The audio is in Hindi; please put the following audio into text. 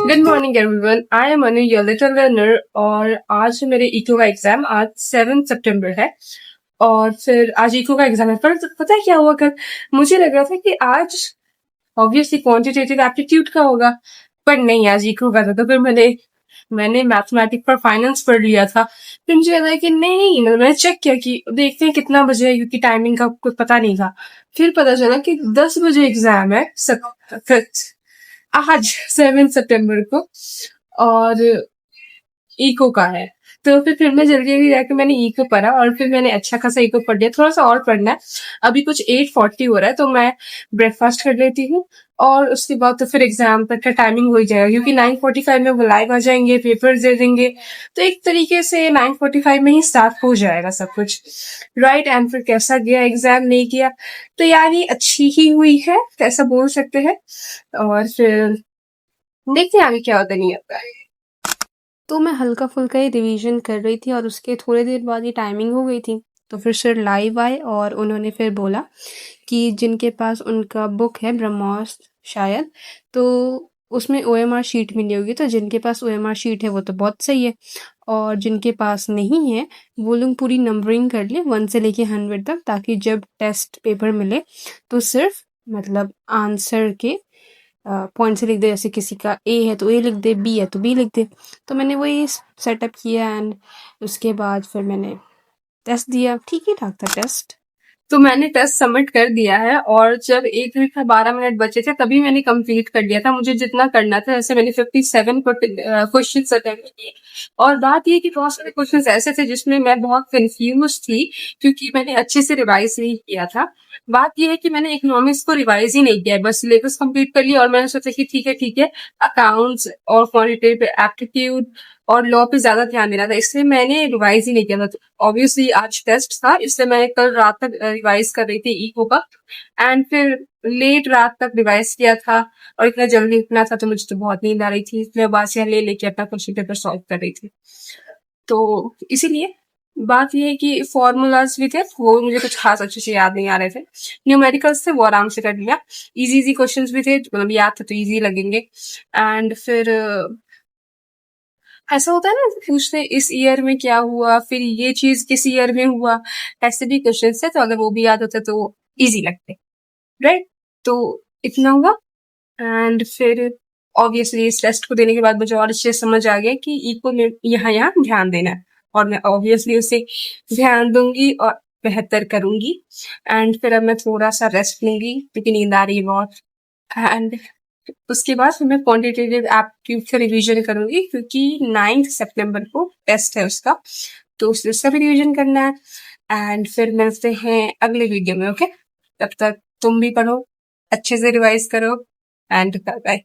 Good morning everyone, I am Anu your little learner. और आज मेरे इको का एग्जाम आज 7 सितंबर है। और फिर आज इको का एग्जाम है। पर पता है क्या हुआ कल? मुझे लग रहा था कि आज ऑब्वियसली क्वांटिटेटिव एप्टीट्यूड का होगा, पर नहीं, आज इको का था। तो फिर मैंने मैथमेटिक्स पर फाइनेंस पढ़ लिया था। फिर मुझे लगा कि नहीं, मैंने चेक किया कि देखते हैं कितना बजे है, क्योंकि टाइमिंग का कुछ पता नहीं था। फिर पता चला कि 10 बजे एग्जाम है आज 7 सितंबर को, और इको का है। तो फिर मैं जल्दी जल्दी जाके मैंने इको पढ़ा, और फिर मैंने अच्छा खासा इको पढ़ लिया। थोड़ा सा और पढ़ना है, अभी कुछ 8:40 हो रहा है, तो मैं ब्रेकफास्ट कर लेती हूँ। और उसके बाद तो फिर एग्जाम तक का टाइमिंग हो ही जाएगा, क्योंकि 9:45 में वो लाइव आ जाएंगे, पेपर दे देंगे। तो एक तरीके से 9:45 में ही स्टार्ट हो जाएगा सब कुछ, राइट। एंड फिर कैसा गया एग्जाम, नहीं किया, तैयारी अच्छी ही हुई है, ऐसा बोल सकते हैं। और फिर देखते हैं आगे क्या होता नहीं होता है। तो मैं हल्का-फुल्का ही रिवीजन कर रही थी और उसके थोड़ी देर बाद ही टाइमिंग हो गई थी। तो फिर सर लाइव आए और उन्होंने फिर बोला कि जिनके पास उनका बुक है ब्रह्मोस शायद, तो उसमें ओएमआर शीट मिली होगी, तो जिनके पास ओएमआर शीट है वो तो बहुत सही है, और जिनके पास नहीं है वो लोग पूरी नंबरिंग कर लें 1 से लेके 100 तक, ताकि जब टेस्ट पेपर मिले तो सिर्फ मतलब आंसर के पॉइंट से लिख दे। जैसे किसी का ए है तो ए लिख दे, बी है तो बी लिख दे। तो मैंने वही सेटअप किया एंड उसके बाद फिर मैंने टेस्ट दिया। ठीक ही ठाक था टेस्ट। तो मैंने टेस्ट सबमिट कर दिया है, और जब 1 घंटा 12 मिनट बचे थे तभी मैंने कंप्लीट कर लिया था मुझे जितना करना था। जैसे मैंने 57 क्वेश्चन अटेम्प्ट किए। और बात ये कि बहुत सारे क्वेश्चन ऐसे थे जिसमें मैं बहुत कंफ्यूज थी, क्योंकि मैंने अच्छे से रिवाइज नहीं किया था। बात ये है कि मैंने इकोनॉमिक्स को रिवाइज ही नहीं किया है, बस सिलेबस कंप्लीट कर लिया। और मैंने सोचा कि ठीक है, अकाउंट्स और क्वांटिटेटिव एप्टीट्यूड और लॉ पे ज्यादा ध्यान देना था, इसलिए मैंने रिवाइज ही नहीं किया था। ऑब्वियसली आज टेस्ट था, इसलिए मैं कल रात तक रिवाइज कर रही थी इको का। एंड फिर लेट रात तक रिवाइज किया था, और इतना जल्दी उठना था तो मुझे तो बहुत नींद आ रही थी, इसलिए बासियां ले लेके अपना क्वेश्चन पेपर सॉल्व कर रही थी। तो इसीलिए बात ये है कि फॉर्मूलाज भी थे, वो मुझे कुछ खास अच्छे से याद नहीं आ रहे थे। न्यूमेरिकल्स थे, वो आराम से कर लिया। इजी इजी क्वेश्चंस भी थे, मतलब याद थे तो इजी लगेंगे। एंड फिर ऐसा होता है ना, पूछते हैं इस ईयर में क्या हुआ, फिर ये चीज किस ईयर में हुआ, ऐसे भी क्वेश्चन है। तो अगर वो भी याद होता तो इजी लगते, राइट। तो इतना हुआ। एंड फिर ऑब्वियसली इस टेस्ट को देने के बाद मुझे और अच्छे से समझ आ गया कि इको में यहाँ यहाँ ध्यान देना है, और मैं ऑब्वियसली उसे ध्यान दूंगी और बेहतर करूंगी। एंड फिर अब मैं थोड़ा सा रेस्ट लूंगी, क्योंकि नींद आ रही है बहुत। एंड उसके बाद फिर मैं क्वांटिटेटिव एप्टीट्यूड का रिवीजन करूंगी, क्योंकि 9 सितंबर को टेस्ट है उसका, तो उसका भी रिवीजन करना है। एंड फिर मिलते हैं अगले वीडियो में, ओके। तब तक तुम भी पढ़ो, अच्छे से रिवाइज करो, एंड बाय बाय।